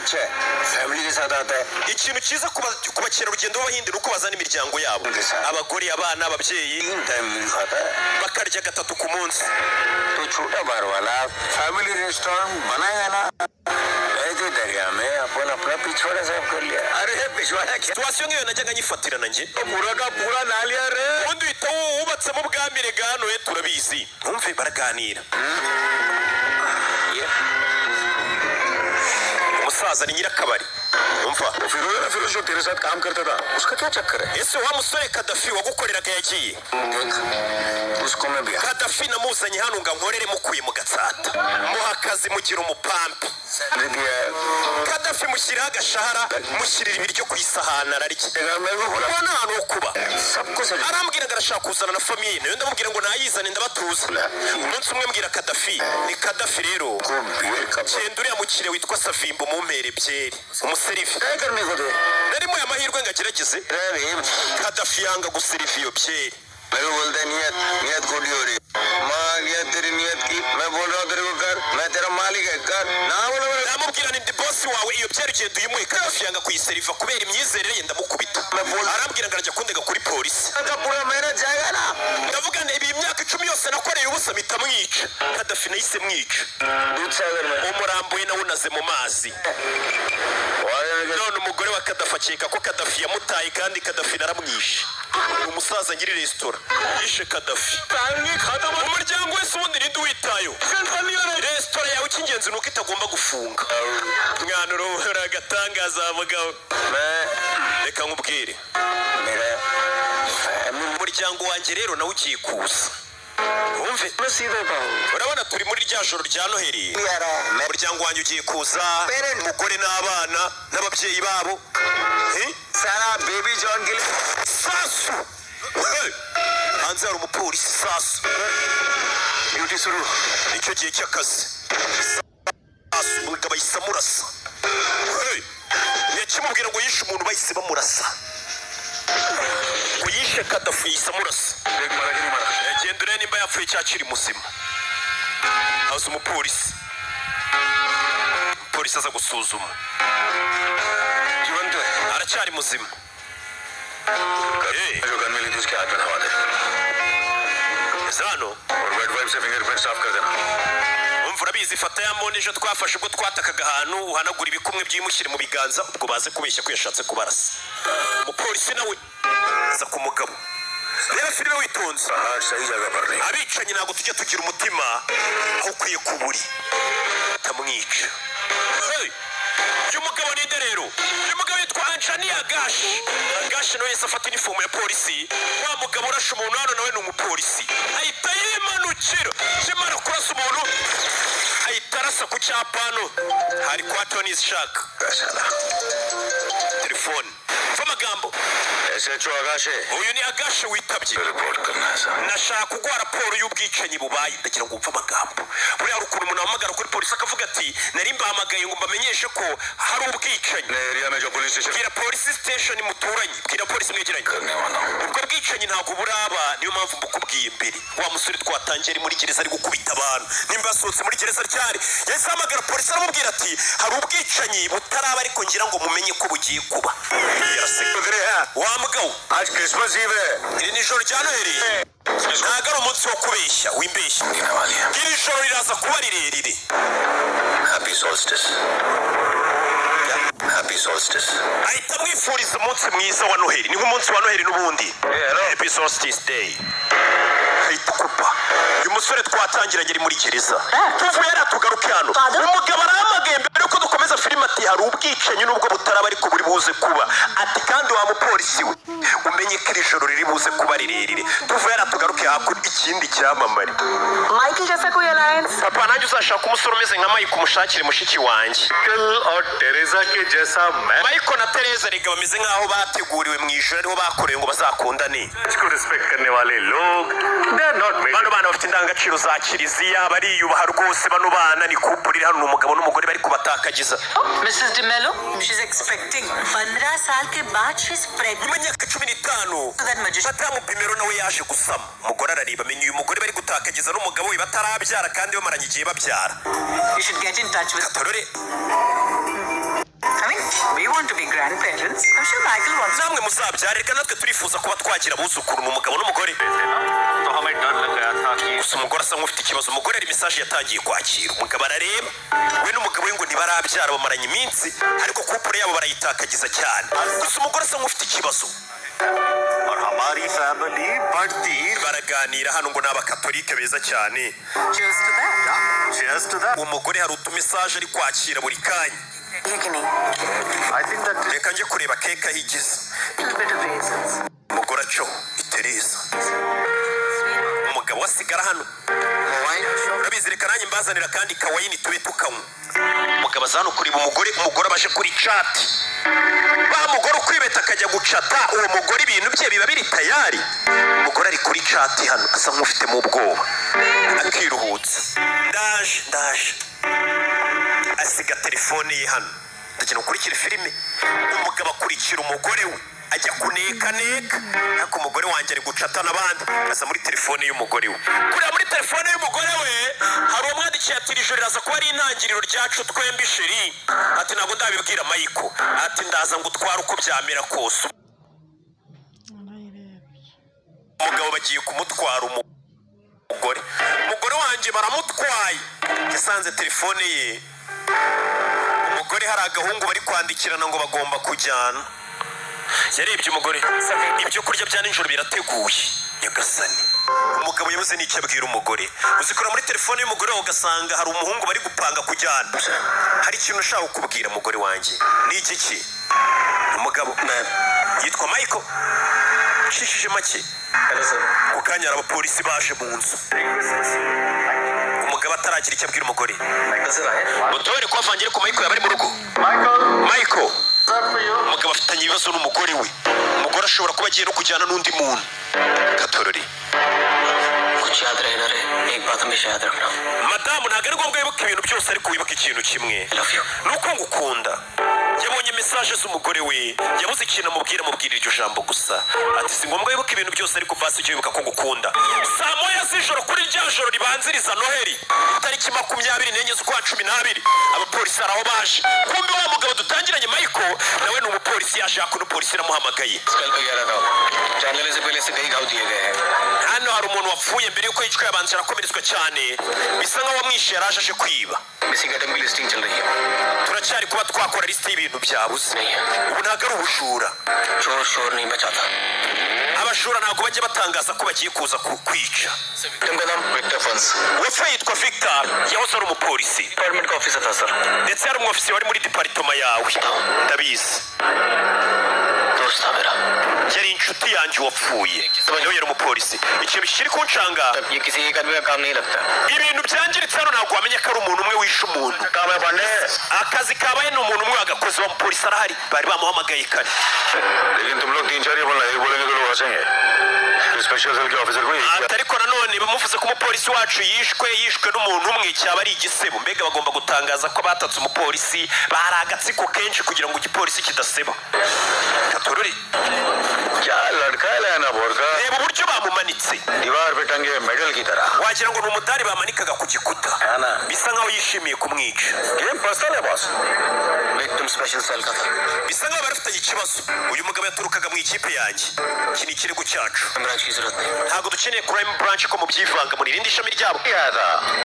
अच्छा है फैमिली के साथ आता है ikintu cyiza ku bakerarugendo b'abahindi nuko bazana imiryango yabo abagore abana ababyeyi 3 टाइम मील खाता है bakarya gatatu ku munsi तो छोटा बार वाला फैमिली रेस्टोरेंट बनाएगा ना ऐसे दरिया में अपन अपना पिछवाड़ा साफ कर लिया अरे पिछवाड़ा क्या situasiyo nk'iyo najyaga nyifatira nanjye पूरा का पूरा ना लिया रे ubundi uhita wubatsemo bwamire gano ye turabizi ntumve baraganira umusaza ni nyirakabari umva Firoz जो तेरे साथ काम करता था उसका क्या चक्कर है ese wa musore Kadafi wagukoreraga yagiye उसको मैं भी Kadafi namuzanye hano ngo nkorere mukuye mu gatsata muha akazi mugira umupampi Kadafi mushyiraho agashahara mushyirira ibiryo ku isahani ararya ubona ahantu ho kuba arambwira ngo arashaka kuzana na famiye nayo ndamubwira ngo nayizane ndabatuza umunsi umwe mbwira Kadafi ni Kadafi rero genda uriya mukire witwa Savimbo mumpere byeri umuserifi nari mu amahirwe ngo agerageze Kadafi yanga guserifa iyo byeri मेरे बोलता है नियत खोटी हो रही माँ नियत तेरी नियत की मैं बोल रहा हूँ तेरे को कर मैं तेरा मालिक है कर ना बोलो namubwira ni ndi bosi wawe iyo byeri ugenda uyimuhe Kadafi yanga kuyiserifa kubera imyizerere ye ndamukubita arambwira ngo arajya kundega kuri polisi पूरा मेहनत जाएगा ना ndavuga ngo ibi imyaka 10 yose nakoreye ubusa mpita mwica Kadafi nahise mwica दूध सागर में umurambo we nawunaze mu mazi none umugore wa Kadafi akeka ko Kadafi yamutaye kandi Kadafi naramwishe umusaza nyiri resitora yishe Kadafi umuryango wese ubundi ninde uwitayo resitora yawe icy'ingenzi nuko itagomba gufunga mwana uruhura agatangaza mugabo reka nkubwire umuryango wanjye rero nawe ugiye kuza wumve urabona turi muri rya joro rya Noheli umuryango wanjye ugiye kuza umugore n'abana n'ababyeyi babo सारा baby John के लिए sasu hanze hari umupolisi sasu duty शुरू nicyo gihe cy'akazi sasu umugabo ahise amurasa yakimubwira ngo yishe umuntu bahise bamurasa ngo yishe Kadafi yahise amurasa genda urebe nimba yapfuye cyangwa akiri muzima haza umupolisi aza gusuzuma aracyari muzima जो गन मिली थी उसके हाथ में दबा दे zano और wait wipe से फिंगरप्रिंट साफ कर देना umva urabizi fata ya mbone ejo twafashe ubwo twatakaga ahantu uhanagura ibikumwe by'imushyire mu biganza ubwo baze kubeshya ko yashatse kubarasa umupolisi nawe aza ku mugabo reba filime witonze सही जगह पर नहीं abicanyi ntabwo tujya tugira umutima aho ukwiye kuburi utamwica uyu mugabo ninde rero uyu mugabo yitwa Anjania Gashi nawe yese afata inifomu ya polisi wa mugabo urashe umuntu hano nawe ni umupolisi ahita yimanukira kimara kurasa umuntu ahita arasa ku cyapa hano hari kwa Tony Shaka telefone amagambo SHO Agashe uyu ni Agashe witabye report करना है sir nashaka kuguha raporo y'ubwicanyi bubaye ndagira ngo umve amagambo buriya hari ukuntu umuntu ahamagara kuri polisi akavuga ati nari mbahamagaye ngo mbamenyeshe ko hari ubwicanyi area में जो police station bwira polisi station muturanye bwira polisi mwegeranye करने वाला हूँ ubwo bwicanyi ntabwo buraba niyo mpamvu mbukubwiye mbere wa musore twatangiye ari muri gereza ari gukubita abantu nimba yasohotse muri gereza ryari yahise ahamagara polisi aramubwira ati hari ubwicanyi butaraba ariko ngira ngo mumenye ko bugiye kuba yaraseka wa mugabo आज Christmas ewe है iri ni ijoro rya Noheli ntabwo ari umunsi wo kubeshya wimbeshya जीने वाली है iri joro riraza kuba rirerire happy solstice happy solstice ahita amwifuriza umunsi mwiza wa Noheli ni nk'umunsi wa Noheli n'ubundi happy solstice day ahita kupa uyu musore twatangiranye ari muri gereza tuvuye aratugaruke hano umugabo arahamagaye mbere yuko dukomeza filime ati hari ubwicanyi n'ubwo butaraba ariko buri buze kuba ati kandi wa mupolisi we umenye ko iri joro riri buze kuba rirerire tuvuye aratugaruke hakurya ikindi cyamamare Michael जैसा कोई alliance papa nanjye uzashaka umusore umeze nka Mike umushakire mushiki wanjye और टेरेसा के जैसा मैं Mike na Teresa rega bameze nkaho bateguriwe mu ijoro ariho bakoreye ngo bazakundane को respect करने वाले लोग they are not bano bana bafite indangagaciro za kiliziya bariyubaha rwose bano bana ni couple iri hano umugabo n'umugore bari kubatakagiza Mrs D'Mello she is expecting 15 साल के बाद she is pregnant nyuma y'imyaka 15 madamu Bimero nawe yaje gusama umugore arareba amenya uyu mugore bari gutakagiza n'umugabo we batarabyara kandi bamaranye igihe babyara you should get in touch with katorore grandparents. I'm sure Michael wants. namwe muzabyara reka natwe turifuza kuba twagira abuzukuru ni umugabo n'umugore तो हमें डर लग गया था कि gusa umugore asa nk'ufite ikibazo umugore ari mesaje yatangiye kwakira umugabo arareba we n'umugabo we ngo ntibarabyara bamaranye iminsi ariko kupure yabo barayitakagiza cyane gusa umugore asa nk'ufite ikibazo और हमारी फैमिली बढ़ती baraganira hano ngo ni abakatolike beza cyane Cheers to that. cheers to that umugore hari utumesaje ari kwakira buri kanya You can eat. I think that reka njye kureba keke aho igeze A little bit of raisins. umugore aco itereza umugabo we asigara hano urabizi reka nanjye mbazanira kandi kawayini tube tukanywa umugabo aza hano kureba umugore abaje kuri chat ba mugore ukwibeta akajya gucata uwo mugore ibintu bye biba biri tayari umugore ari kuri chat hano asa nk'ufitemo ubwoba akiruhutsa ndaje asiga telefone ye hano ndagenda gukurikira filime umugabo akurikira umugore we ajya kuneka ariko umugore wanjye ari gucata n'abandi aza muri telefone y'umugore we kuriya muri telefone y'umugore we hari umwandikiye ati iri joro riraza kuba ari intangiriro ryacu twembi sheri ati ntabwo ndabibwira Mayiko ati ndaza ngo utware uko byamera kose umugabo bagiye kumutwara umugore wanjye baramutwaye yasanze telefone ye umugore hari agahungu bari kwandikirana ngo bagomba kujyana yarebye umugore ibyo kurya bya nijoro birateguye nyagasani umugabo yabuze n'icyo abwira umugore uzikora muri telefone y'umugore wawe ugasanga hari umuhungu bari gupanga kujyana hari ikintu ushaka kukubwira umugore wanjye ni igiki umugabo yitwa Michael ucishije make ku kanya hari abapolisi baje mu nzu umugabo ataragira icyo abwira umugore mutore ko avangire ku Michael yaba ari mu rugo Michael umugabo afitanye ibibazo n'umugore we umugore ashobora kuba agiye no kujyana n'undi muntu Katorori कुछ याद रहे ना रहे एक बात हमेशा याद रखना madamu ntabwo ari ngombwa wibuka ibintu byose ariko wibuka ikintu kimwe nuko ngukunda yabonye mesaje z'umugore we yabuze ikintu amubwira iryo jambo gusa ati si ngombwa wibuka ibintu byose ariko vasi ujye wibuka ko ngukunda saa moya z'ijoro kuri rya joro ribanziriza noheli itariki 24 z'ukwa 12 abapolisi hari aho baje kumbe wa mugabo dutangiranye Michael nawe ni umupolisi yaje hakuno polisi iramuhamagaye कल पे 11 का जानने से पहले से कई घाव दिए गए हैं hano hari umuntu wapfuye mbere yuko yicwa yabanje arakomeretswa cyane bisa nkaho wamwishe yaraje aje kwiba missing item की लिस्टिंग चल रही है turacyari kuba twakora lisite y'ibintu byabuze ubu ntabwo ari ubujura चोर शोर नहीं बचाता abajura ntabwo bajya batangaza ko bagiye kuza kwica victim का नाम विक्टर फंस uwapfuye yitwa Victor yahoze ari umupolisi department का ऑफिसर था sir ndetse hari umwofisiye wari muri deparitoma yawe ndabizi दोस्त था मेरा yari inshuti yanjye uwapfuye nawe yari umupolisi ikintu kiri kunshanga तब ये किसी एक आदमी का काम नहीं लगता ibintu byangiritse hano ntabwo wamenya ko ari umuntu umwe wishe umuntu काम है Pandey akazi kabaye ni umuntu umwe wagakoze wa mupolisi arahari bari bamuhamagaye kare लेकिन तुम लोग 3-4 ही बोलना एक बोलेंगे तो लोग हंसेंगे स्पेशल सेल के ऑफिसर को ariko nanone bamuvuze ko umupolisi wacu yishwe n'umuntu umwe cyaba ari igisebo mbega bagomba gutangaza ko batatse umupolisi bari agatsiko kenshi kugira ngo igipolisi kidaseba Katorori क्या लड़का है लेना बोर का reba uburyo bamumanitse दीवार पे टंगे मेडल की तरह wagira ngo ni umudari bamanikaga ku gikuta bisa nkaho yishimiye kumwica game personal है बॉस विक्टिम स्पेशल सेल का था bisa nkaho barafitanye ikibazo uyu mugabo yaturukaga mu ikipe yanjye iki ni ikirego cyacu branch की जरूरत नहीं ntabwo dukeneye crime branch ko mubyivanga muri irindi shami ryabo क्या था